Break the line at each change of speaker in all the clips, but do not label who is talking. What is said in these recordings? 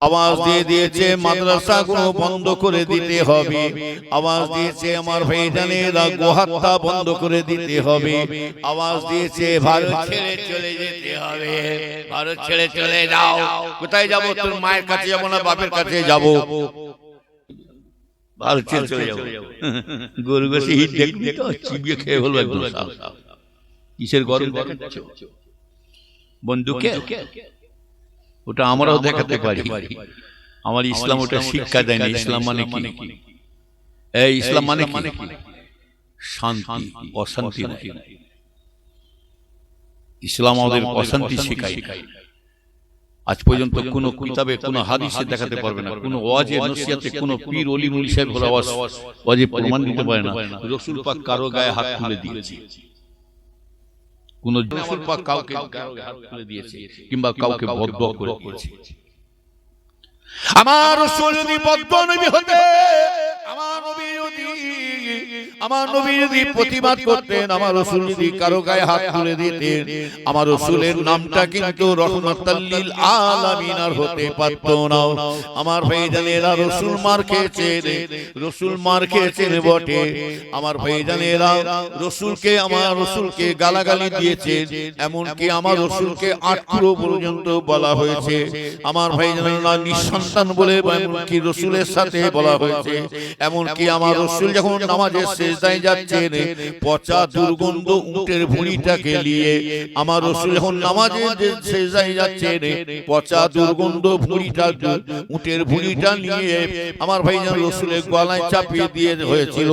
আওয়াজ দিয়ে দিয়েছে মাদ্রাসাগুলো বন্ধ করে দিতে হবে, আওয়াজ দিয়েছে আমার ভাইজানেরা গোহাত্তা বন্ধ করে দিতে হবে, আওয়াজ দিয়েছে ভারত ছেড়ে চলে যেতে হবে, ভারত ছেড়ে চলে যাও। কোথায় যাব? তোর মায়ের কাছে যাব না বাপের কাছে যাব? ভারত ছেড়ে চলে যাব। গরু গোশি হিট দেখবি তো চিবিয়ে খেয়ে হলো একদম। কিসের গরম দেখাচ্ছ বন্ধুকে? ওটা আমরাও দেখাতে পারি। আমার ইসলাম ওটা শিক্ষা দেয় না। ইসলাম মানে কি? এই ইসলাম মানে কি? শান্তি, অশান্তি নয়। ইসলাম আমাদের অশান্তি শেখায়। আজ পর্যন্ত কোন কিতাবে কোন হাদিসে দেখাতে পারবে না, কোন ওয়াজে নসিহতে কোন পীর ওলি মুলি সাহেব ওয়াজে প্রমাণ দিতে পারে না রাসূল পাক কারো গায়ে হাত তুলে দিয়েছে। কোন রাসূল পাক কাউকে গায়ে হাত তুলে দিয়েছে কিংবা কাউকে বদদোয়া করে দিয়েছে। আমার রাসূল যদি বদদোয়া নবী হতে, আমার নবী যদি প্রতিবাদ করতেন, আমার রাসূল যদি কারো গায়ে হাত তুলে দিতেন, আমার রাসূলের নামটা কিন্তু রহমাতাল লিল আলামিন আর হতে পারত না। আমার ভাইজানেরা রাসূল মার খেয়েছেন, রাসূল মার খেয়েছেন বটে। আমার ভাইজানেরা আমার রাসূলকে গালাগালি দিয়েছেন, এমন কি আমার রাসূলকে আটকুরো পর্যন্ত বলা হয়েছে। আমার ভাইজানেরা নিঃসন্তান বলে এমনকি রাসূলের সাথে বলা হয়েছে। এমন কি আমার রাসূল যখন নামাজে সিজদায় যাচ্ছেন, পচা দুর্গন্ধ উটের ভুঁড়িটাকে নিয়ে আমার রাসূল যখন নামাজে সিজদায় যাচ্ছেন, পচা দুর্গন্ধ ভুঁড়িটা উটের ভুঁড়িটা নিয়ে আমার ভাইজান রাসূলের গলায় চাপিয়ে দিয়ে হয়েছিল।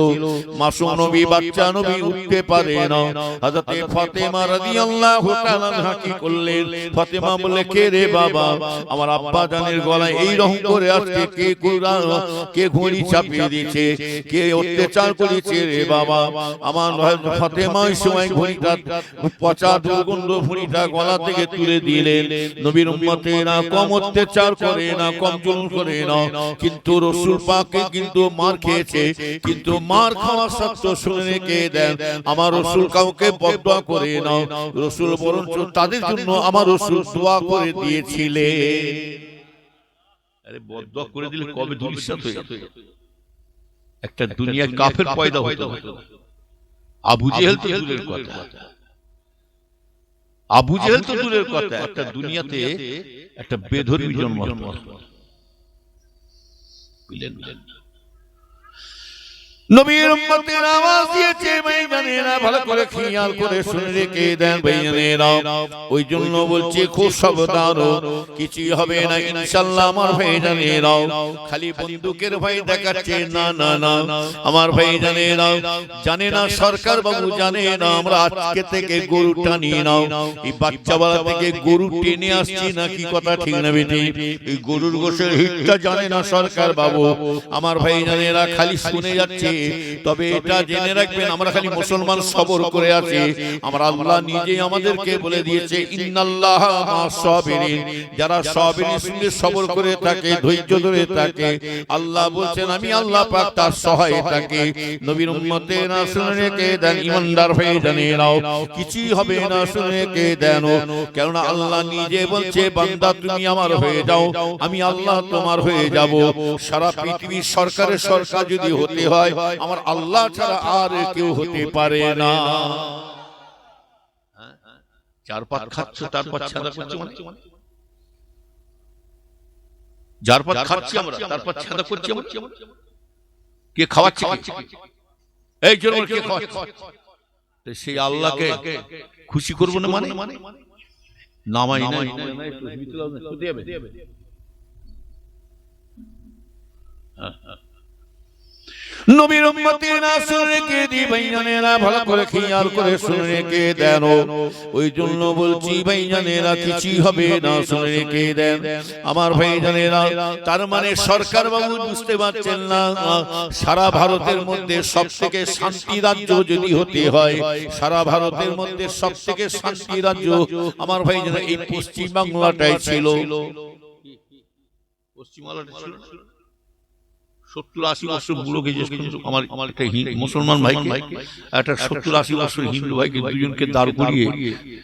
মাসুম নবী, বাচ্চা নবী উঠতে পারে না। হযরতে ফাতেমা রাদিয়াল্লাহু তাআলা কি করলেন? ফাতেমা বলে, কে রে বাবা, আমার আব্বা জানের গলায় এই রকম করে আজকে কে ঘুড়ি চাপিয়ে দিয়েছে, কে অত্যাচার করেছে রে বাবা? আমার ফাতেমা ওই সময় ঘুড়িটা, পচা দুর্গন্ধ ভুঁড়িটা গলা থেকে তুলে দিলেন। নবীর উম্মতেরা কম অত্যাচার করে না, কম জুলুম করে না, কিন্তু রাসূল পাককে কিন্তু মার খেয়েছে, কিন্তু মার খাওয়া সত্ত্বেও শুনে রেখে দেন আমার রাসূল কাউকে বদদোয়া করে না। রাসূল বরঞ্চ তাদের জন্য আমার রাসূল দোয়া করে দিয়েছিলেন। আরে বদদোয়া করে দিলে কবে ধূলিসাৎ হয়ে যেত। একটা দুনিয়া কাফের পয়দা হতো। আবু জেহেল তো দূরের কথা, আবু জেহেল তো দূরের কথা, একটা দুনিয়াতে একটা বেধর্মী জন্ম নবীর উম্মতের আওয়াজ দিয়েছে ভাইজানেরা, ভালো করে খেয়াল করে শুনে রেখে দেন ভাইজানেরা। ওই জন্য বলছি খুব সাবধান, কিছুই হবে না ইনশাআল্লাহ। আমার ভাইজানেরা খালি বন্দুকের ভয় দেখাচ্ছে না, না না আমার ভাইজানেরা জানে না, সরকার বাবু জানে না আমরা আজকে থেকে গরু টানি নাও, এই বাচ্চাবেলা থেকে গরু টেনে আসছি না, কি কথা ঠিক না বেটি? এই গরুর গোশের হিটটা জানে না সরকার বাবু। আমার ভাইজানেরা খালি শুনে যাচ্ছে, তবে এটা জেনে রাখবেন আমরা খালি মুসলমান সবর করে আছি। আমরা আল্লাহ নিজেই আমাদেরকে বলে দিয়েছে ইন্নাল্লাহা মা'আস সাবিরিন, যারা সাবিরের সঙ্গে সবর করে থাকে, ধৈর্য ধরে থাকে, আল্লাহ বলছেন আমি আল্লাহ পাক তার সহায় থাকি। নবীর উম্মতেরা শুনে রেখে দেন, ইমানদার ভাইজানেরাও কিছুই হবে না, শুনে রেখে দেন, কেননা আল্লাহ নিজে বলছে বান্দা তুমি আমার হয়ে যাও, আমি আল্লাহ তোমার হয়ে যাব। সারা পৃথিবীর সরকারের সরকার যদি হতে হয়, আমার আল্লাহ ছাড়া আর কেউ হতে পারে না। চার পাত খাচ্ছ, তারপর ছাদা করছো, যার পাত খাচ্ছি আমরা তারপর ছাদা করছি। কে খাওয়াচ্ছে? এই জন্য কে খাওয়াচ্ছে? সেই আল্লাহকে খুশি করবো না মানে নামাই না। নবীর উম্মতেরা শুনে রেখে দি ভাইজানেরা, ভালো করে খেয়াল করে শুনে রেখে দেন। ওই জন্য বলছি ভাইজানেরা কিছুই হবে না, শুনে রেখে দেন আমার ভাইজানেরা। তার মানে সরকার বাবু বুঝতে পারছেন না, সারা ভারতের মধ্যে সবথেকে শান্তি রাজ্য যদি হতে হয়, সারা ভারতের মধ্যে সবথেকে শান্তি রাজ্য আমার ভাইজানেরা এই পশ্চিম বাংলাটাই ছিল। পশ্চিম বাংলাটা ছিল 70-80 বছর বুড়োকে আমার একটা মুসলমান ভাই, একটা 70-80 বছর হিন্দু ভাইকে দুজনকে দাঁড় করিয়ে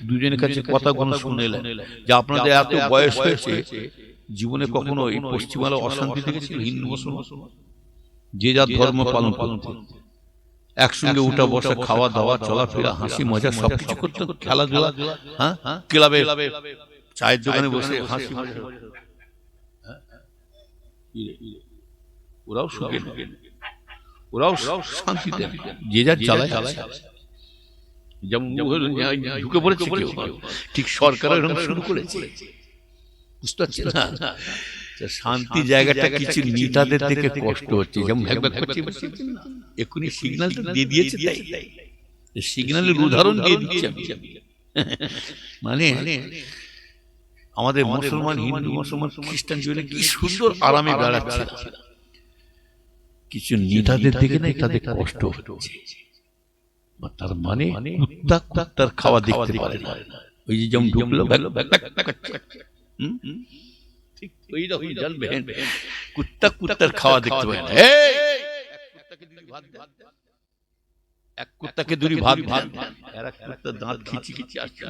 দুজনের কাছে কথা শুনে এলেন যে আপনাদের এত বয়স হয়েছে
জীবনে কখনো এই পশ্চিমবাংলা অশান্তি দেখেছিল? হিন্দু মুসলমান যে যার ধর্ম পালন করত, একসঙ্গে উঠা বসা, খাওয়া দাওয়া, চলাফেরা, হাসি মজা সবকিছু করতো, খেলাধুলা, হ্যাঁ ক্লাবে চায়ের দোকানে বসে হাসি মজা। ওরাও সুখে, ওরাও শান্তিতে, যে যার চালায়। যেমন ঢুকে পড়েছে ঠিক সরকারের শুরু করেছে, বুঝতে পারছি না। শান্তি জায়গাটা কিছু নেতাদের থেকে কষ্ট হচ্ছে, যেমন এক্ষুনি সিগন্যাল দিয়ে দিয়েছে, সিগন্যালের উদাহরণ দিয়ে দিচ্ছে। মানে আমাদের মুসলমান, হিন্দু, মুসলমান, খ্রিস্টান জীবনে কি সুন্দর আরামে বেড়াচ্ছে, কিছু নেতাদের থেকে না তাদের কষ্ট হচ্ছে। তার মানে কুত্তার খাওয়া দেখতে পারে না, ওই যে যেমন ঢুকলো কুত্তার খাওয়া দেখতে পায় না। এক কুত্তাকে দুরি ভাত দাঁত খিচি খিচি আসছে,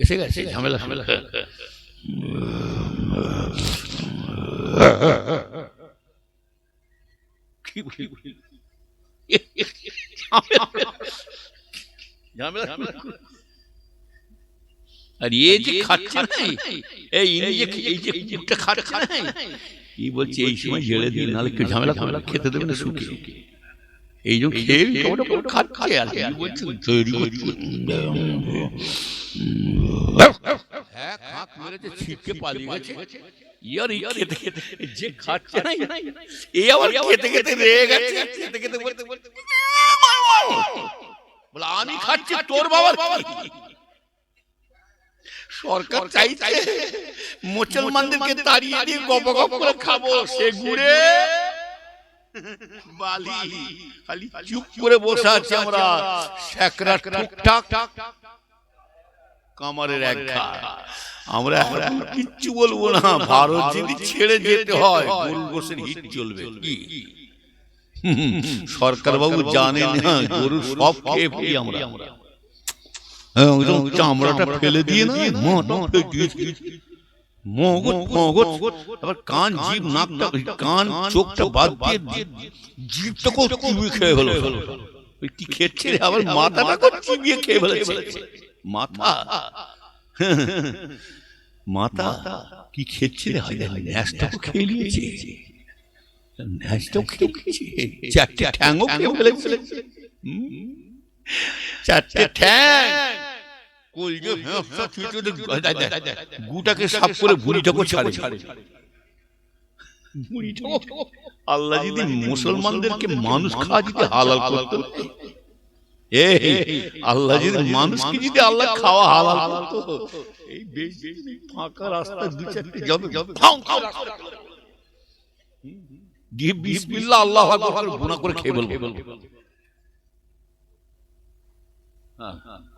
এসে গেছে ঝামেলা ঝামেলা। আর এই যে খাচ্ছে না, এই যে খাচ্ছে না, কি বলছে এই সময় জেলে দিয়ে, নাহলে কেউ ঝামেলা ঝামেলা খেতে দেবে না সুখে। এই জন্য খেয়ে খাচ্ছে, আর কি বলছে তৈরি করছে, ছিটকে পালিয়ে গেছে। যে খাচ্ছে না, এই আবার খেতে খেতে রেগে গেছে, খেতে খেতে বলতে বলতে বলে আমি খাচ্ছি, তোর বাবার সরকার চাইছে মুসলমানদেরকে তাড়িয়ে দিয়ে গপ গপ করে খাবো, সে ঘুরে বালি খালি চুপ করে বসে আছে। আমরা শেকরা টুকটাক কামারের এক ঘা, আমরা কিচ্ছু বলবো না। ভারত যদি ছেড়ে যেতে হয়, গরুর গোশের হিট চলবে কি? সরকার বাবু জানেন না, গরু সব খেয়ে ফেলি আমরা, চামড়াটা ফেলে দিয়ে না, আবার কান, জিভ, নাকটা, কান চোখটা বাদ দিয়ে জিভটাকেও চিবিয়ে খেয়ে ফেলো। কি খেচ্ছে রে? আবার মাথাটাকে চিবিয়ে খেয়ে ফেলেছে। মাথা মাথা কি খেচ্ছে রে? ন্যাসটাও খেয়ে নিয়েছে, ন্যাসটাও খেয়েছে, চারটে ঠ্যাংও খেয়ে ফেলেছে, চারটে ঠ্যাং। গুটাকে সাফ করে বুড়িটাকে ছাড়ে। আল্লাহ যদি মুসলমানদেরকে মানুষ খাওয়া যদি হালাল করতো, আল্লাহ যদি মানুষকে যদি আল্লাহ খাওয়া হালাল করতো, এই ফাঁকা রাস্তা দু চারটে যাবে গিয়ে বিসমিল্লাহ আল্লাহু আকবার গুনাহ করে খেয়ে বলবো।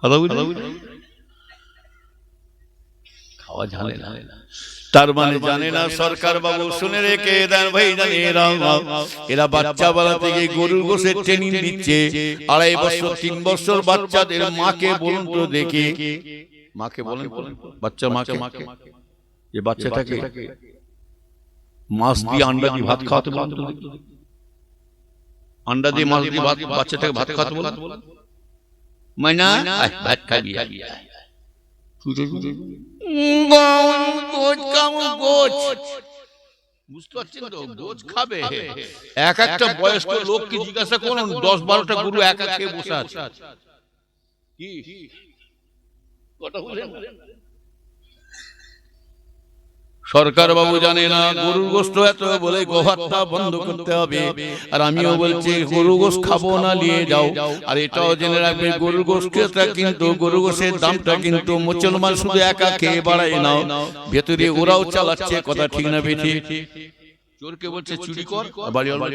কথা বুঝলি? খাওয়া জানে না, তার মানে জানে না। সরকার বাবু শুনে রেখে দেন ভাই, জানে এরা বাচ্চা বেলা থেকে গরুর গোশের ট্রেনিং দিচ্ছে। 2.5 বছর 3 বছর বাচ্চাদের মাকে বলুন তো দেখি, মাকে বলেন, বাচ্চা মাকে, যে বাচ্চাটাকে মাছ দিয়ে আন্ডা দিয়ে ভাত খাওয়াতে বলুন তো, আন্ডা দিয়ে মাছ দিয়ে ভাত, বাচ্চাটাকে ভাত খাওয়াতে বলুন। মাইনা ভাত খাবি, বুঝতে পারছেন তো? গোছ খাবে। এক একটা বয়স্ক লোককে জিজ্ঞাসা করুন, 10-12টা গরু একা খেয়ে বসে আছে। সরকার বাবু জানে না গরুর গোশত এত বলে গোহত্যা বন্ধ করতে হবে। আর আমিও বলছি গরুর গোশত খাবো না, নিয়ে যাও। আর এটাও জেনে রাখবে গরুর গোশতটা কিন্তু, গরুর গোশের দামটা কিন্তু মুসলমান শুধু একা খেয়ে বাড়ায় না, ভেতরে ওরাও চালাচ্ছে। কথা ঠিক না বেঠি? চোরকে বলছে চুরি কর, বাড়িওয়ালা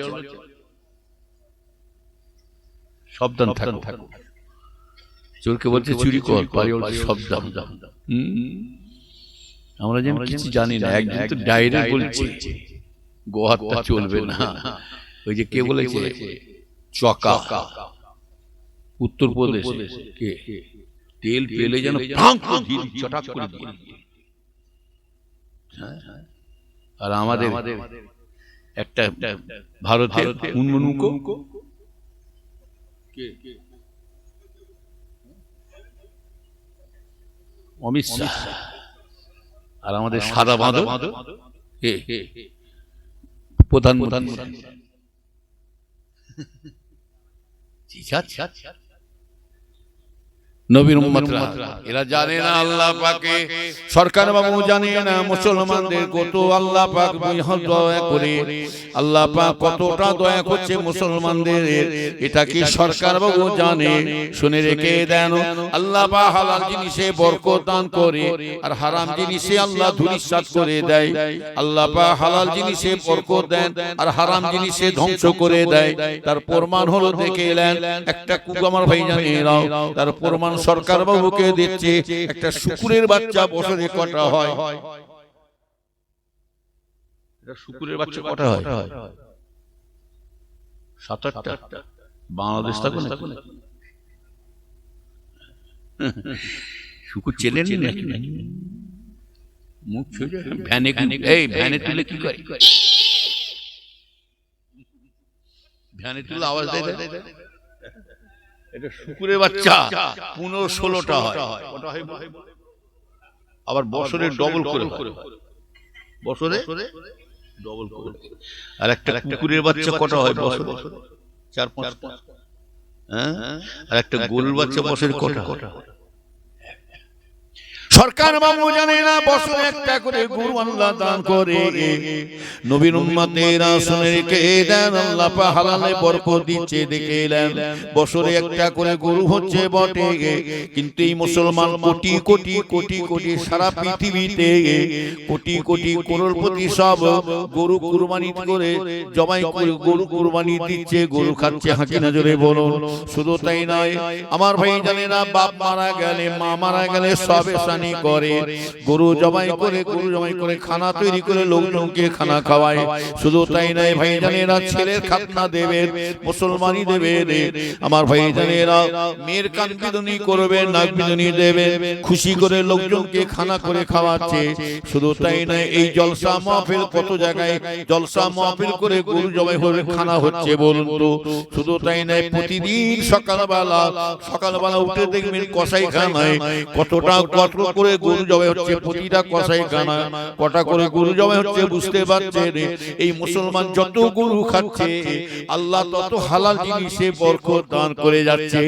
সাবধান থাকো। চোরকে বলছে চুরি কর, বাড়িওয়ালা সাবধান। আমরা যেন কিছু জানি না। একদিন তো ডাইরেক্ট বলছে গোহত্যা চলবে না। ওই যে কে বলেছে? চকা, উত্তরপ্রদেশ, কে তেল পেলে যেন ফাঁক করে দিয়ে চটাক করে দিয়ে। আর আমাদের একটা ভারতের উন্মুখ অমিত শাহ, আর আমাদের সাদা বাঁধো প্রধানমন্ত্রী। নবীর উম্মতরা এরা জানে না আল্লাহ পাকে, সরকার বাবু জানে না মুসলমানদের কত আল্লাহ পাক দয়া করে, আল্লাহ পাক কতটা দয়া করছে মুসলমানদের, এটা কি সরকার বাবু জানে? শুনে রেখে দেন, আল্লাহ পাক হালাল জিনিসে বরকত দান করে আর হারাম জিনিসে আল্লাহ ধূলিসাৎ করে দেয়। আল্লাহ পাক হালাল জিনিসে বরকত দেন আর হারাম জিনিসে ধ্বংস করে দেয়। তার প্রমাণ হলো দেখে এলেন একটা আমার ভাই জানিয়ে নাও, তার প্রমাণ সরকার বাবুকে দিচ্ছে। একটা শুকুরের বাচ্চা বছরে কটা হয়? শুকুরের বাচ্চা কটা হয়? 7-8টা। বাংলাদেশ থাকো না শুকুর চেনেন নাকি? মুখ ভ্যানে ভ্যানে তুলে কি করে? ভ্যানে তুলে আওয়াজ দেয়। এটা শুকুরের বাচ্চা 15-16টা হয়। আবার বছরে ডবল করে, বছরে ডবল করে। আর একটা কুকুরের বাচ্চা কটা হয় বছরে? 4-5টা। হ্যাঁ, আর একটা গরুর বাচ্চা বছরে কটা? সরকার বাবু জানে না বছরে একটা করে গরু আল্লাহ দান করে। নবীর উম্মতেরা শুনে রেখে দেন, আল্লাহ পাক হালালে বরকত দিচ্ছে দেখে এলেন। বছরে একটা করে গরু হচ্ছে বটে, কিন্তু এই মুসলমান কোটি কোটি কোটি কোটি সারা পৃথিবীতে কোটি কোটি করোড়পতি সব গরু কুরবানি করে জবাই করে গরু কুরবানি দিচ্ছে, গরু খাচ্ছে। হাঁকি নজরে বলুন। শুধু তাই নয়, আমার ভাই জানে না বাপ মারা গেলে মা মারা গেলে সবে করে গরু জবাই করে খানা তৈরি করে লোকজনকে খানা খাওয়ায়। শুধু তাই নয় ভাই জানেরা, ছেলের খাতনা দেবে, মুসলমানি দেবে। আমার ভাই জানেরা মেয়ের কান বিদুনি করবে, নাক বিদুনি দেবে, খুশি করে লোকজনকে খানা করে খাওয়াচ্ছে। শুধু তাই নয়, এই জলসা মাহফিল কত জায়গায় জলসা মাহফিল করে গরু জবাই করে খানা হচ্ছে বলুন তো। শুধু তাই নয়, প্রতিদিন সকালবেলা উঠে দেখবেন কসাই খানায় কতটা কত করে গরু জবাই হচ্ছে। প্রতিটা কসাই খানা কটা করে গরু জবাই হচ্ছে। বুঝতে পারছেন, এই মুসলমান যত গরু খাচ্ছে আল্লাহ তত হালাল জিনিসে বরকত দান করে যাচ্ছে।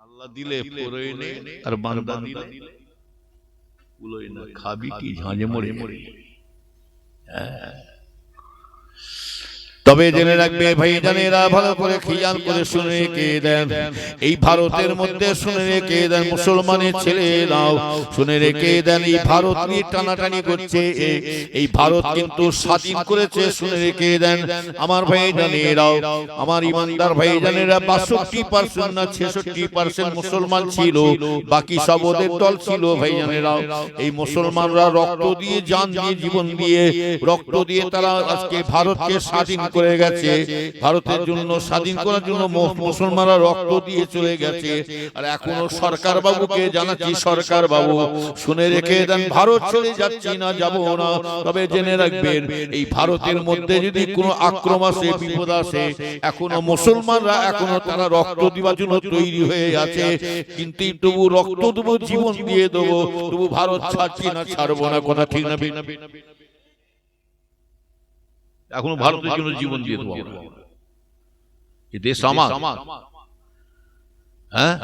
আল্লাহ দিলে পুরোই নেই আর বান্দা দিলে পুরোই না। খাবি কি ঝাঁঝে মরে মরে। তবে জেনে রাখবে ভাই জানেরা, ভালো করে খেয়াল করে শুনে রেখে দেন, এই ভারতের মধ্যে শুনে রেখে দেন মুসলমানের ছেলেরাও শুনে রেখে দেন, এই ভারত নিয়ে টানাটানি করছে। এই ভারত কিন্তু স্বাধীন করেছে, শুনে রেখে দেন আমার ভাই জানেরাও, আমার ইমানদার ভাই জানেরা। 62% না 66% মুসলমান ছিল, বাকি সব ওদের দল ছিল ভাই জানেরাও। এই মুসলমানরা রক্ত দিয়ে, জান দিয়ে, জীবন দিয়ে, রক্ত দিয়ে তারা আজকে ভারতকে স্বাধীন করে গেছে। ভারতের জন্য স্বাধীন করার জন্য মুসলমানরা রক্ত দিয়ে চলে গেছে। আর এখনো সরকার বাবুকে জানাচ্ছি, সরকার বাবু শুনে রেখে দেন, ভারত ছেড়ে যাচ্ছি না, যাব না। তবে জেনে রাখবেন, এই ভারতের মধ্যে যদি কোনো আক্রমণ আসে, বিপদ আসে, এখনো মুসলমানরা এখনো তারা রক্ত দেওয়ার জন্য তৈরি হয়ে আছে। কিন্তু তবু রক্ত দেবো, জীবন দিয়ে দেবো, তবু ভারত ছাড়ছি না, ছাড়বো না। কথা ঠিক না? এখনো ভারতের জন্য জীবন দিয়ে দেবো। এই দেশ আমার। হ্যাঁ,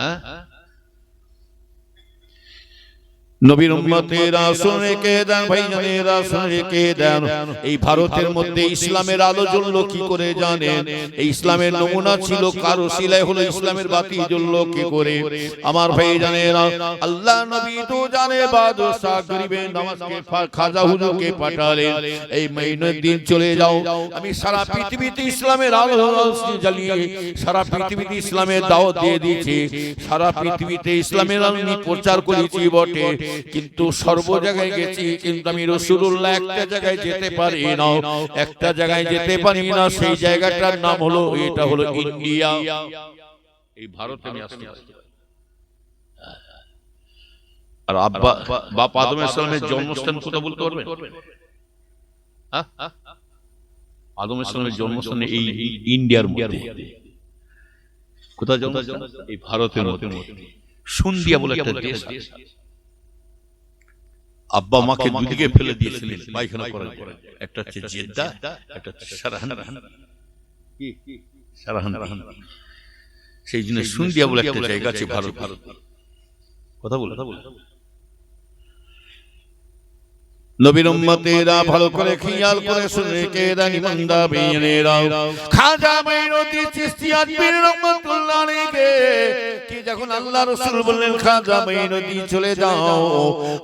নবীর উম্মতেরা শুনে রেখে দেন ভাই জানেরা, শুনে রেখে দেন, এই ভারতের মধ্যে ইসলামের আলো জ্বললো কি করে জানেন? এই ইসলামের নমুনা ছিল, কারো শিলায় হলো ইসলামের বাতি জ্বললো কি করে? আমার ভাই জানেরা, আল্লাহ নবী তো জানে বাদশাহ গরিবের নামাজকে খাজা হুজুরকে পাঠালেন, এই মঈনের দিন চলে যাও, আমি সারা পৃথিবীতে ইসলামের আলো জ্বালিয়ে সারা পৃথিবীতে ইসলামের দাওয়াত দিয়ে দিয়েছি, সারা পৃথিবীতে ইসলামের আলো প্রচার করেছি বটে, কিন্তু সর্ব জায়গায় গেছি, কিন্তু আমি রাসূলুল্লাহ একটা জায়গায় যেতে পারি না, একটা জায়গায় যেতে পারি না। সেই জায়গাটার নাম হলো, এটা হলো ইন্ডিয়া। এই ভারতে আমি আসছি, আর আব্বা বাপ আদম আলাইহিস সালামের জন্মস্থান কোথায় বলতে পারবেন? আদম আলাইহিস সালামের জন্মস্থান এই ইন্ডিয়ার মধ্যে। কোথায় জন্মস্থান? এই ভারতের মধ্যে সুন্দিয়া বলে একটা দেশ। আব্বা মাকে দুদিকে ফেলে দিয়েছিলেন পায়খানা করার পরে, একটা হচ্ছে জেদ্দা, একটা হচ্ছে সারাহান। সেই জন্য সুন্দিয়া বলে একটা জায়গা আছে ভারত। কথা বলে
নবীর উম্মতেরা ভালো করে খেয়াল করে শুনে কে দানি বান্দা বেয়েরা খাজা মাইনুদ্দিন চিশতি আজমির রহমাতুল্লাহ আলাইহি কি যখন আল্লাহ রাসূল বললেন খাজা মাইনুদ্দিন চলে যাও,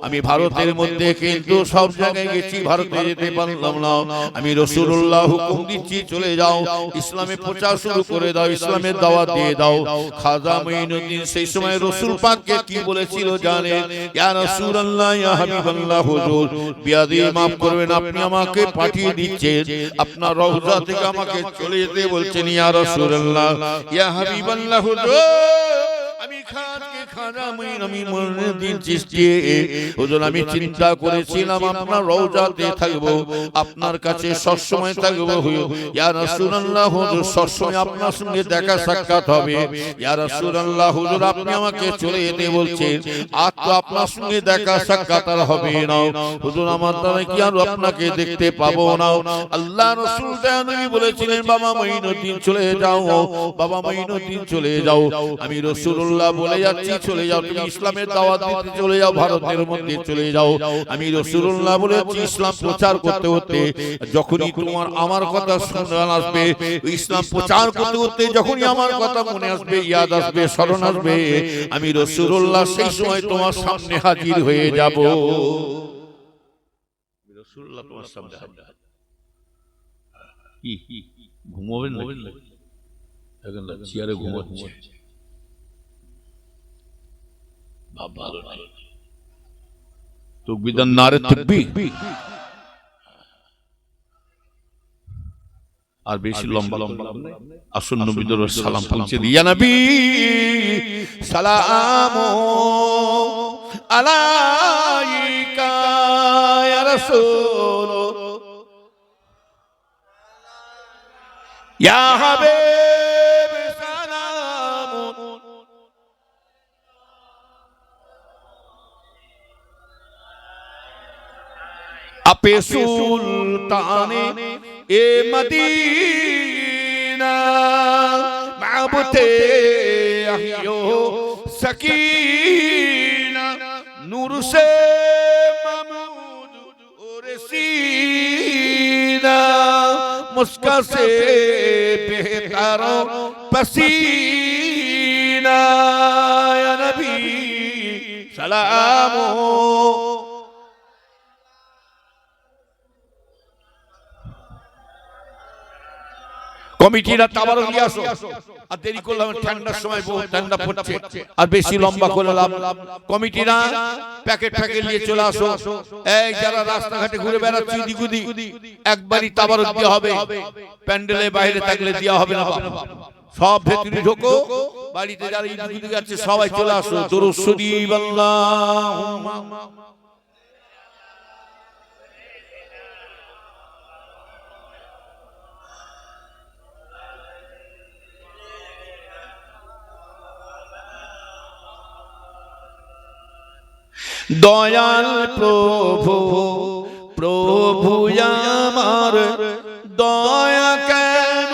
আমি ভারতের মধ্যে কিন্তু সব জায়গায় গেছি, ভারতে যেতে পারলাম না, আমি রাসূলুল্লাহ হুকুম দিচ্ছি চলে যাও, ইসলামে প্রচার শুরু করে দাও, ইসলামের দাওয়াত দিয়ে দাও। খাজা মাইনুদ্দিন সেই সময় রাসূল পাককে কি বলেছিল জানেন? ইয়া রাসূলুল্লাহ, ইয়া হাবিবাল্লাহ, হুজুর বিয়াদি মাফ করবেন, আপনি আমাকে পাঠিয়ে দিচ্ছেন, আপনার রওজা থেকে আমাকে চলে যেতে বলছেন। ইয়া রাসূলুল্লাহ, ইয়া হাবিবাল্লাহ, হুজুর আমি খাজা মাইনুদ্দিন চিশতি হুজুর আমি চিন্তা করেছিলাম আপনার রওজাতে থাকবো, আপনার কাছে সব সময় থাকবো। ইয়া রাসূলুল্লাহ, হুজুর সব সময় আপনার সঙ্গে দেখা সাক্ষাৎ হবে। ইয়া রাসূলুল্লাহ, হুজুর আপনি আমাকে চলে যেতে বলছেন, আর তো আপনার সঙ্গে দেখা সাক্ষাৎ আর হবে না, হুজুর আমার দ্বারা কি আর আপনাকে দেখতে পাবো না? আল্লাহ রাসূল নবী বলেছিলেন, বাবা মাইনুদ্দিন চলে যাও, বাবা মাইনুদ্দিন চলে যাও, আমি রাসূলুল্লাহ বলে যাচ্ছি চলে যাও, তুমি ইসলামের দাওয়াত দিতে চলে যাও, ভারতের মধ্যে চলে যাও, আমি রাসূলুল্লাহ বলেছি ইসলাম প্রচার করতে করতে যখনই তোমার আমার কথা শুনতে আসবে, ইসলাম প্রচার করতে করতে যখনই আমার কথা মনে আসবে, ইয়াদ আসবে, স্মরণ আসবে, আমি রাসূলুল্লাহ সেই সময় তোমার সামনে হাজির হয়ে যাব।
রাসূলুল্লাহ তোমার সামনে হাজির। কি ঘুমাবেন না? এখন চেয়ারে ঘুমাচ্ছে, ভালো নাই। তাকবীর নারে তাকবীর। আর বেশি লম্বা আসুন নবীর দরবারে সালাম পৌঁছে দিই। ইয়া নবী
সালামু আলাইকা ইয়া রাসূল ইয়া হাবিব সালামু আপে সুলতানে এ মদিনা মাবুতে আহিও সকিনা নূর সে মামুদ और सीना मुस्का से बेहतर पसीना या नबी सलामो কমিটিরা তাবারক নিয়ে আসো। আর দেরি করলাম, ঠান্ডার সময় বহু ঠান্ডা পড়ছে, আর বেশি লম্বা করলাম। কমিটিরা প্যাকেট নিয়ে চলে আসো। এই যারা রাস্তাঘাটে ঘুরে বেড়াচ্ছে দিগুদি, একবারই তাবারক দেওয়া হবে, প্যান্ডেলে বাইরে থাকলে দেওয়া হবে না। সব ভেতরে ঢোকো, বাড়িতে যারা দিগুদি যাচ্ছে সবাই চলে আসো। দুরূদ শরীফ আল্লাহুম্মা দয়াল প্রভু প্রভু আমার দয়া কেন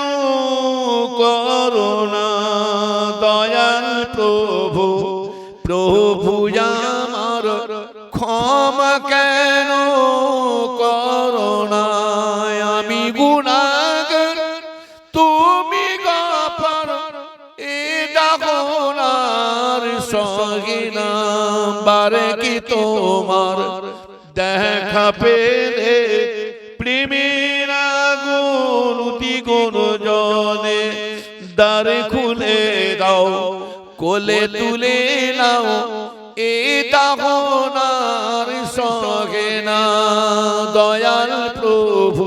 করোনা, দয়াল প্রভু প্রভু আমার ক্ষমা কেন করোনা, আমি গুনাহগার তুমি গফর এ দাগনার সহিনা, বারে কি তোমার দেখা পেলে প্রেমের আগুন দ্বিগুণ জ্বলে, দ্বার খুলে দাও কোলে তুলে নাও এ দাগনার সহিনা, দয়াল প্রভু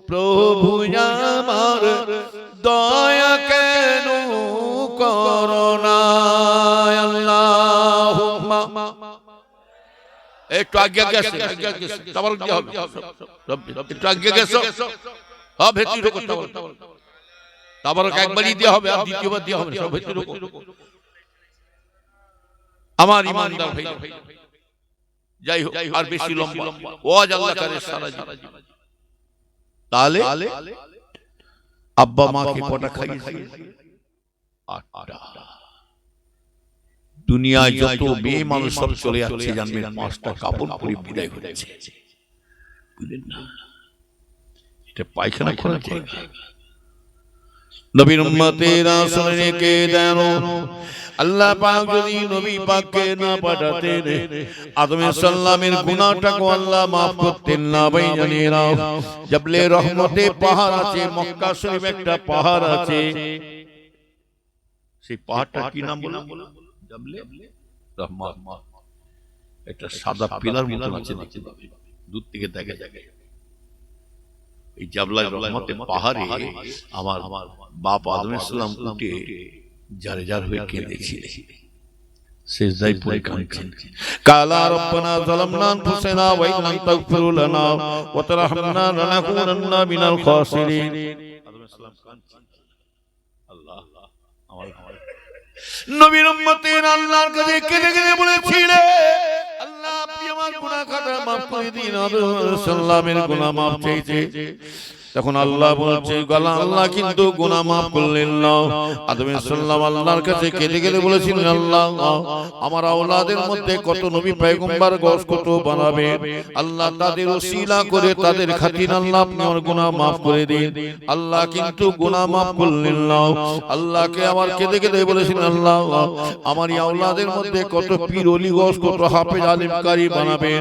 প্রভু আমার দয়া কেন করোনা। আল্লাহুম্মা
একটু আগে গেছে তাবারক দিয়ে হবে একটু আগে গেছো হ্যাঁ ভেতরে ঢোকো তাবারক একবারই দিয়ে হবে আর দ্বিতীয়বার দিয়ে হবে সব ভেতরে ঢোকো আমার ইমানদার ভাই যাই হোক আর বেশি লম্বা ওয়াজ আল্লাহ করে সারা জীবন তাহলে আব্বা মাকে কটা খাইয়েছে 8টা দুনিয়ায় যত মেয়ে মানুষ সব চলে যাচ্ছে জানবেন 5টা কাপড় পরে বিদায় হয়েছে বুঝলেন না এটা পায়খানা করার জায়গা নবীর উম্মতেরা শুনে রেখে দেন আল্লাহ পাক যদি নবী পাককে না পাঠাতেন আদম সাল্লামের গুনাহটাকে আল্লাহ maaf করতেন না ভাই জানেরা জাবলে রহমতে পাহাড় আছে মক্কা শরীফ একটা পাহাড় আছে সেই পাহাড়টা কি নাম বললাম জাবলে রহমত একটা সাদা পিলার মতো আছে দেখতে পাবেন দূর থেকে দেখা যায় এই জাবলা রহমতে পাহাড়ে আমার বাপ আদম সাল্লাম উঠে যারে যার হয়ে কেঁদেছিলেন সিজদায় পড়ে কাঁদছেন কালা রব্বানা যালামনা আনফুসানা ওয়া ইন লাম তাগফির লানা ওয়া তারহামনা লানাকুনান্না মিনাল খাসিরিন আদম সাল্লাম কাঁদছেন আল্লাহ আমার নবীর উম্মতের আল্লাহর কাছে কেঁদে কেঁদে বলেছিলেন আল্লাহ আপনি আমার গুনাহ খাতা maaf করে দিন আদম সাল্লামের গুনাহ maaf চাইছে তখন আল্লাহ বলছে গলা আল্লাহ কিন্তু গুনাহ maaf করলেন না আদম সাল্লাম আল্লাহর কাছে কেঁদে কেঁদে বলেছিলেন আল্লাহ আমার আওলাদের মধ্যে কত নবী পয়গম্বর গোস কত বানাবে আল্লাহ তাদের ওসিলা করে তাদের খাতির আল্লাহ আপনি আমার গুনাহ maaf করে দিন আল্লাহ কিন্তু গুনাহ maaf করলেন না আল্লাহকে আবার কেঁদে কেঁদে বলেছিলেন আল্লাহ আমার আওলাদের মধ্যে কত পীর ওলি গোস কত হাফেজ আলেম কারি বানাবে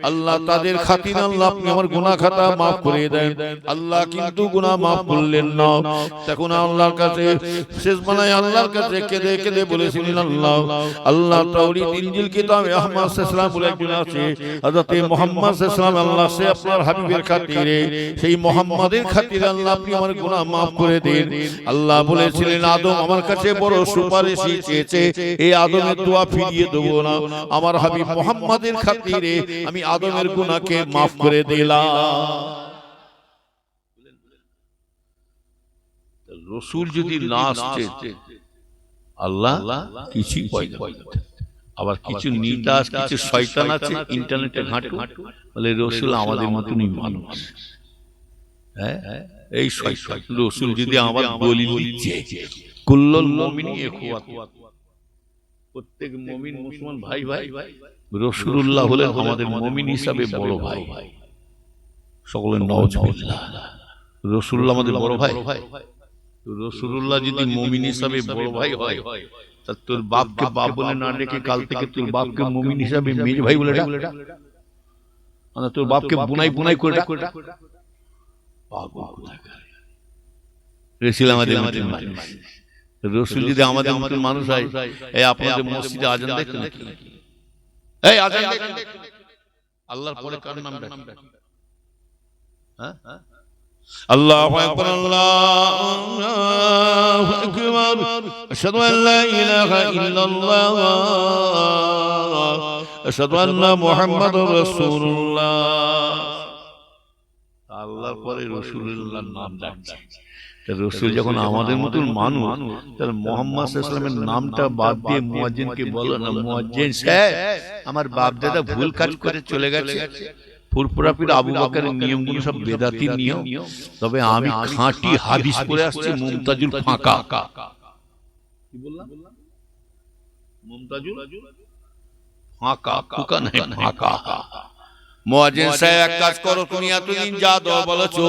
আল্লাহ তাদের খাতির আল্লাহ আপনি আমার গুনাহ খাতা maaf করে দেন আল্লাহ কিন্তু গুনাহ maaf করলেন না তখন আল্লাহর কাছে শেষ বেলায় আল্লাহর কাছে কেঁদে কেঁদে বলেছিলেন আল্লাহ আল্লাহ তাওরীত ইনজিল কিতাবে আহমদ সাল্লাল্লাহু আলাইহি ওয়া সাল্লাম আছে হযরত মুহাম্মদ সাল্লাল্লাহু আলাইহি আল্লাহ সে আপনার হাবিবের খাতিরে সেই মুহাম্মাদের খাতিরে আল্লাহ আপনি আমার গুনাহ maaf করে দিন আল্লাহ বলেছিলেন আদম আমার কাছে বড় সুপারিশই চেয়েছে এই আদমের দোয়া ফিরিয়ে দেব না আমার হাবিব মুহাম্মাদের খাতিরে আমি আদমের গুনাহকে maaf করে দিলাম রসুল যদি না আসছে আল্লাহ কিছুই পয়দা আবার কিছু নিতাস কিছু শয়তান আছে ইন্টারনেটে ঘাঁটু বলে রসুল আমাদের মতনই মানুষ হ্যাঁ এই শয়তান রসুল যদি আমার দলিল দিচ্ছে কুল্লুল মুমিনি ইখওয়াত প্রত্যেক মুমিন মুসলমান ভাই ভাই রাসূলুল্লাহ হলেন আমাদের মুমিন হিসাবে বড় ভাই সকলে নাউজুবিল্লাহ রাসূলুল্লাহ আমাদের বড় ভাই রাসূলুল্লাহ যদি মুমিন হিসাবে বড় ভাই হয় তা তোর বাপকে বাপ বলে না ডেকে কাল থেকে তোর বাপকে মুমিন হিসাবে মেজ ভাই বলে ডাক মানে তোর বাপকে বুনাই বুনাই করে ডাক পাগল কোথাকার রাসূল আমাদের মতন মানুষ রাসূল যদি আমাদের মতন মানুষ হয় এই আপনাদের মসজিদে আজান দেখেন এই আজান দেখেন আল্লাহর পরে কার নাম ডাকেন হ্যাঁ আল্লাহু আকবার আল্লাহু আকবার আশহাদু আল লা ইলাহা ইল্লাল্লাহ আশহাদু আন্না মুহাম্মাদুর রাসূলুল্লাহ আল্লাহর পরে রাসূলুল্লাহর নাম ডাকছে রাসূল যখন আমাদের মতন মানুষ তাহলে মুহাম্মদ সাল্লাল্লাহু আলাইহি ওয়াসাল্লামের নামটা বাদ দিয়ে মুয়াজ্জিনকে বলো না মুয়াজ্জিন সাহেব আমার বাপ দাদা ভুল কাজ করে চলে গেছে ফুরফুরা পীর আবু বকরের নিয়মগুলো সব বেদাতি নিয়ম তবে আমি খাঁটি হাদিস পড়ে আসছি মুমতাজুল ফাঁকা কি বললাম মুমতাজুল ফাঁকা ফাঁকা নাই ফাঁকা মুয়াজ্জিন সাহেব এক কাজ করো তুমি এতদিন যা দাও বলেছো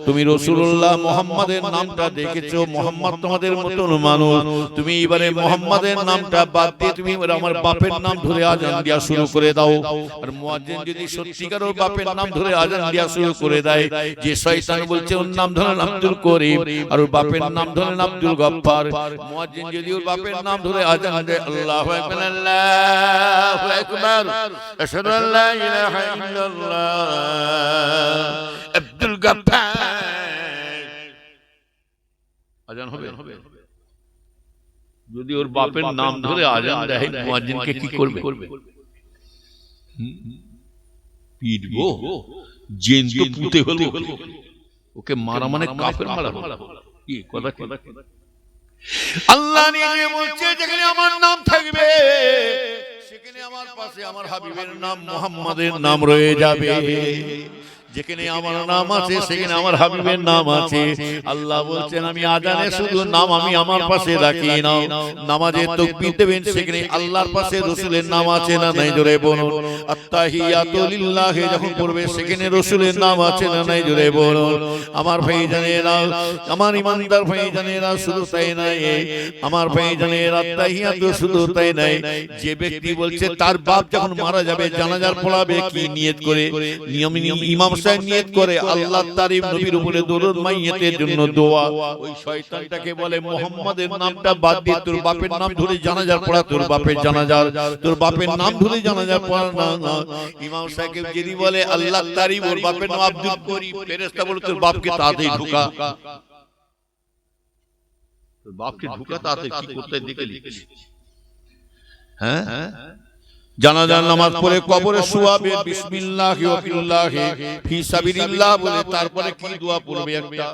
তুমি রাসূলুল্লাহ মুহাম্মাদের নামটা দেখেছো মুহাম্মদ তোমাদের মতন মানুষ তুমি এবারে মুহাম্মাদের নামটা বাদ দিয়ে তুমি আমার বাপের নাম ধরে আজান দেয়া শুরু করে দাও আর মুয়াজ্জিন যদি সত্যিকার ওর বাপের নাম ধরে আজান দেয়া শুরু করে দেয় যে শয়তান বলছে ওর নাম ধরেন আব্দুল করিম আর ওর বাপের নাম ধরেন আব্দুল গফফার মুয়াজ্জিন যদি ওর বাপের নাম ধরে আজান দেয় আল্লাহু আকবার আল্লাহু আকবার আশহাদু আল্লা ইলাহা আব্দুল গফফার আজান হবে যদি ওর বাপের নাম ধরে আজান দেয় মুয়াজ্জিনকে কি করবে পিটবো, জেন তো পুঁতে হলো, ওকে মারা মানে কাফের মারা। কি কথা?
আল্লাহ নিজে বলছে যেখানে আমার নাম থাকবে সেখানে আমার পাশে আমার হাবিবের নাম মুহাম্মাদের নাম রয়ে যাবে। যেখানে আমার নাম আছে সেখানে আমার হাবিবের নাম আছে। আল্লাহ বলছেন আমি আজানে শুধু নাম আমি আমার পাশে রাখি না, নামাজে তাকবীর দেবেন সেখানে আল্লাহর পাশে রাসূলের নাম আছে না নাই, জোরে বলুন। আত্তাহিয়াতু লিল্লাহি যখন পড়বে সেখানে রাসূলের নাম আছে না নাই, জোরে বলুন। আমার ভাইজানেরা, আমার ইমানদার ভাইজানেরা, শুধু তাই নাই, আমার ভাইজানেরা, আত্তাহিয়াতু শুধু তাই নাই, যে ব্যক্তি বলছে তার বাপ যখন মারা যাবে জানাজার পড়াবে কি নিয়ত করে, ইমাম নিয়ত করে আল্লাহ তারিফ নবীর উপরে দরুদ মাইয়াতের জন্য দোয়া, ওই শয়তানটাকে বলে মুহাম্মাদের নামটা বাদ দিয়ে তোর বাপের নাম ধরে জানাজার পড়া, তোর বাপের জানাজার, তোর বাপের নাম ধরে জানাজার পড়া না। ইমাম সাহেব যদি বলে আল্লাহ তারিফ, ওর বাপের নাম আব্দুল করিম, ফেরেশতা বলে তোর বাপকে তাতেই ঢুকা, তোর বাপকে ঢুকা তাতে কি করতে দেখে লিখিস। হ্যাঁ, জানাজার নামাজ পড়ে কবরে শুয়াবে, বিসমিল্লাহি ওয়া বিল্লাহি ফি সাবিলিল্লাহ বলে তারপরে কি দোয়া পড়বে একটা,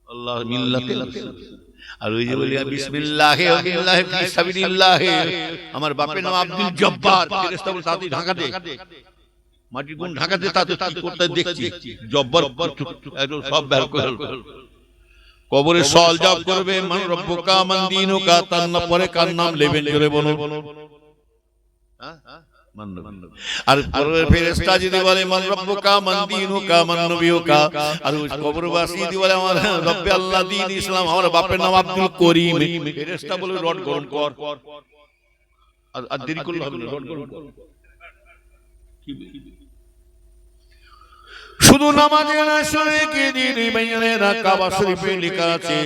আল্লাহ মিল্লাতে, আর ওই যে বলি বিসমিল্লাহি ওয়া বিল্লাহি ফি সাবিলিল্লাহ, আমার বাপের নাম আব্দুল জব্বার, ফেরেশতা বলে তাতে ঢাকা দে, মাটির কোন ঢাকা দে, তাতে কি করতে দেখছি, জব্বার একদম সব বের করে কবরে সওয়াল জবাব করবে, মান রব্বুকা মান দীনুকা, তার না পরে কার নাম নেবেন, জোরে বলুন। আর পরের ফেরেশতা যদি বলে মান রব্বুকা মান দীনুকা মান নবিয়ুকা, আর কবরবাসী যদি বলে আমার রব্বে আল্লাহ দ্বীন ইসলাম, আমার বাপের নাম আব্দুল করিম, ফেরেশতা বলে রড গ্রহণ কর, আর দেরি করলে হবে না, রড গ্রহণ কর। শুধু নামাজে না, শরীকে দিন বাইনেরা কাবা শরীফে লেখা আছে,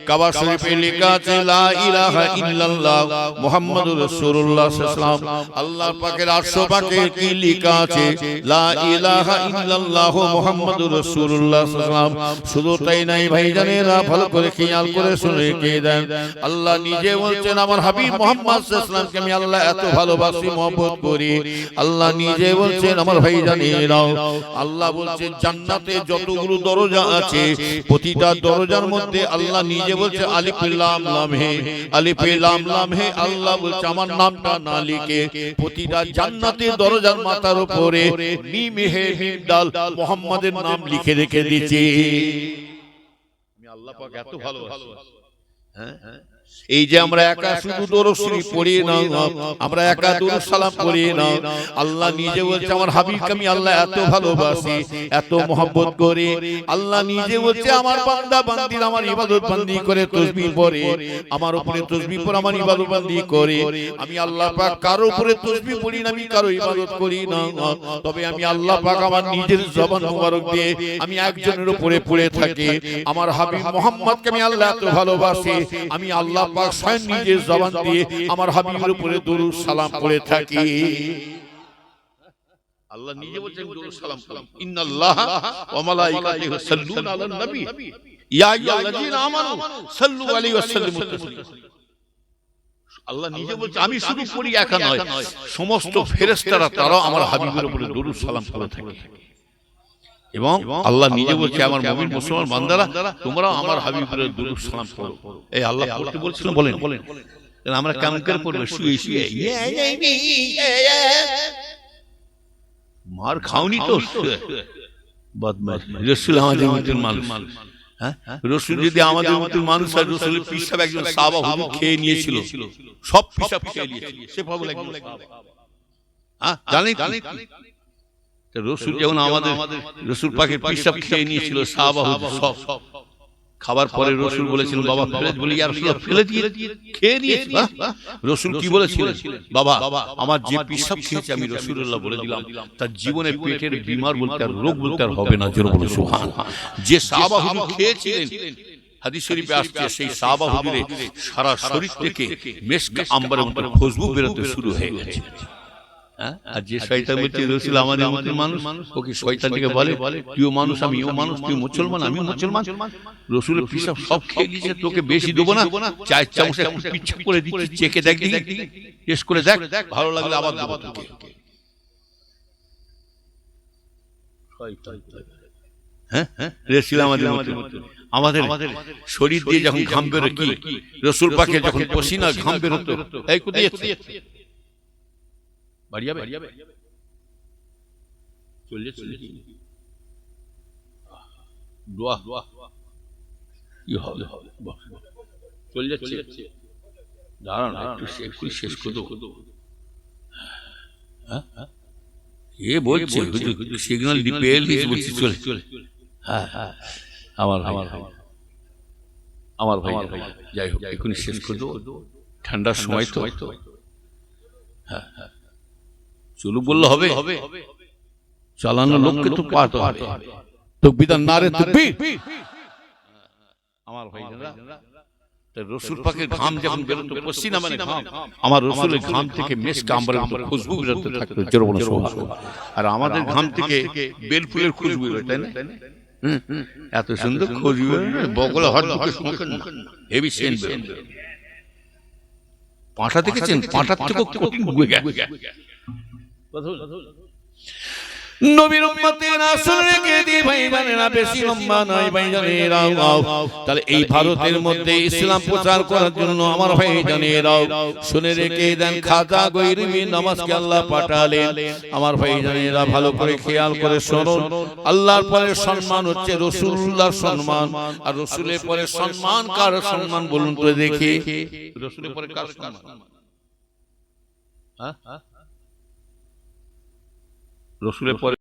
কাবা শরীফে লেখা আছে লা ইলাহা ইল্লাল্লাহ মুহাম্মাদুর রাসূলুল্লাহ সাল্লাল্লাহু আলাইহি ওয়াসাল্লাম। আল্লাহ পাকের আরশ পাকে কি লেখা আছে, লা ইলাহা ইল্লাল্লাহ মুহাম্মাদুর রাসূলুল্লাহ সাল্লাল্লাহু আলাইহি ওয়াসাল্লাম। শুধু তাই নাই ভাইজানেরা, ভালো করে খেয়াল করে শুনে কে দেন, আল্লাহ নিজে বলছেন আমার হাবিব মুহাম্মদ সাল্লাল্লাহু আলাইহি ওয়াসাল্লামকে আমি আল্লাহ এত ভালোবাসি, মহব্বত করি। আল্লাহ নিজে বলছেন আমার ভাইজানেরা, আল্লাহ বলছেন জান্নাতে যতগুলো দরজা আছে প্রতিটা দরজার মধ্যে আল্লাহ নিজে বলছে আলিফ লাম লাম হে, আলিফ লাম লাম হে, আল্লাহ বলছে আমার নামটা না লিখে প্রতিটা জান্নাতের দরজার মাথার উপরে মিম হে মিম দাল মুহাম্মাদের নাম লিখে রেখে দিয়েছি। আমি আল্লাহ পাক এত ভালোবাসি। হ্যাঁ, এই যে আমরা একা শুধু দরুদ শরীফ পড়ি না, আমরা একা দরুদ সালাম পড়ি না, আল্লাহ নিজে বলছে আমার হাবিবকে আমি আল্লাহ এত ভালোবাসি, এত মহব্বত করি। আল্লাহ নিজে বলছে আমার বান্দা বান্দির আমার ইবাদত বান্দি করে তাসবিহ পড়ে, আমার উপরে তাসবিহ পড়ে আমার ইবাদত বান্দি করে। আমি আল্লাহ পাক কারো উপরে তাসবিহ পড়ি না, আমি কারো ইবাদত করি না, তবে আমি আল্লাহ পাক আমার নিজের জবান মুবারক দিয়ে আমি একজনের উপরে পড়ে থাকি, আমার হাবিব মুহাম্মদকে আমি আল্লাহ এত ভালোবাসি, আমি আল্লাহ পাক স্বয়ং নিজের জবান দিয়ে আমার হাবিবের উপরে দরুদ সালাম করে থাকি। আল্লাহ নিজে বলেন দরুদ সালাম করুন, ইন্নাল্লাহা ওয়া মালাইকাতুহু ইউসাল্লুনা আলান নবী ইয়া আইয়ুহাল্লাযীনা আমানু সাল্লু আলাইহি ওয়া সাল্লিমু তাসলিমা। আল্লাহ নিজে বলছে আমি শুধু পড়ি একা নয়, সমস্ত ফেরেশতারা তারাও আমার হাবিবের উপরে দরুদ সালাম করে থাকে। এবং আল্লাহ নিজে বলছে আমার মুমিন মুসলমান বান্দারা তোমরাও আমার হাবিবের দরুদ সালাম করো। এই আল্লাহ পড়তে বলছিলেন, বলেন আমরা কেমন করে পড়বো, শুয়ে শুয়ে মার খাওনি তো বদমাশ। রাসূল আমাদের মতো মানুষ, হ্যাঁ রাসূল যদি আমাদের মতো মানুষ হয়, রাসূলের পিসাব একজন সাহাবা হুজুর খেয়ে নিয়েছিল, সব পিসাব খেয়ে নিয়েছিল, সে পাগল একজন সাহাবা। হ্যাঁ জানেন রসুল যেমন আমাদের রসুল পাকের পিসাব খেয়ে নিয়েছিল সাহাবা হুজুর সব। খাবার পরে রসুল বলেছিলেন বাবা ফেলে, বলি ইয়া রাসূলুল্লাহ ফেলে দিয়ে খেয়ে নিয়েছি। রসুল কি বলেছিলেন, বাবা আমার যে পিসাব খেয়েছে আমি রাসূলুল্লাহ বলে দিলাম তার জীবনে পেটের বিমার বলতে আর রোগ বলতে আর হবে না। জোরে বলুন সুবহানাল্লাহ। যে সাহাবা হুজুর খেয়েছিলেন, হাদিস শরীফে আসছে সেই সাহাবা হুজুরের সারা শরীর থেকে মেশক আম্বরের মতো খুশবু বেরোতে শুরু হয়ে গেছে। আর যে শয়তান বলছে রাসূল আমাদের মতো মানুষ, ওকে শয়তানকে বলে তুইও মানুষ আমিও মানুষ, তুই মুসলমান আমিও মুসলমান, রাসূলের পিসাব সব খেয়ে গেছে, তোকে বেশি দেব না, 4 চামচ একটু পিচ্ছা করে দিচ্ছি, চেখে দেখ, টেস্ট করে দেখ, ভালো লাগলে আবার দেব তোকে।
হ্যাঁ রেছিল আমাদের আমাদের শরীর দিয়ে যখন ঘাম বেরো কি রসুল পাকের যখন পসিনা ঘাম বেরোতো এই কোথায় যাচ্ছে বাড়ি যাবে চলে চলে দোয়া কি হবে চলে যাচ্ছে দাঁড়ান একটু শেষ করে দেবো এ বলছে সিগন্যাল ডিপেল বলছি চলে হ্যাঁ আমার ভাই যাই হোক এখনই শেষ করে দেবো ঠান্ডার সময় তো হ্যাঁ চলু বললে হবে চালানো লোককে তো পাতে হবে
তকবীর নারে তাকবীর।
আমার ভাই রসুল পাকের ঘাম যখন বেরোতো পসিনা মানে ঘাম আমার রসুলের ঘাম থেকে মেশক আম্বরের মতো খুশবু বেরোতে থাকতো জোরবন সুবহানাল্লাহ আর আমাদের ঘাম থেকে বেল ফুলের খুশবু বেরোয় তাই না এত সুন্দর খুশবু বগলে হাত ঢুকে শুঁকেন না হেভি সেন্ট বেরোয় পাঁঠা দেখেছেন পাঁঠার থেকে কঠিন গুয়ে গেছে
নবীর উম্মতেরা শুনে রেখে দি ভাইজানেরা, বেশি লম্বা নয় ভাইজানেরা। তাহলে এই ভারতের মধ্যে ইসলাম প্রচার করার জন্য আমার ভাইজানেরা শুনে রেখে দেন, খাজা গৈরিমি নামাজকে আল্লাহ পাঠালেন। আমার ভাইজানেরা ভালো করে খেয়াল করে শুনুন, আল্লাহর পরে সম্মান হচ্ছে রাসূলুল্লাহর সম্মান, আর রাসূলের পরে সম্মান কার সম্মান বলুন তো দেখি?
রসুলের পরে কার সম্মান? রসুলের পরে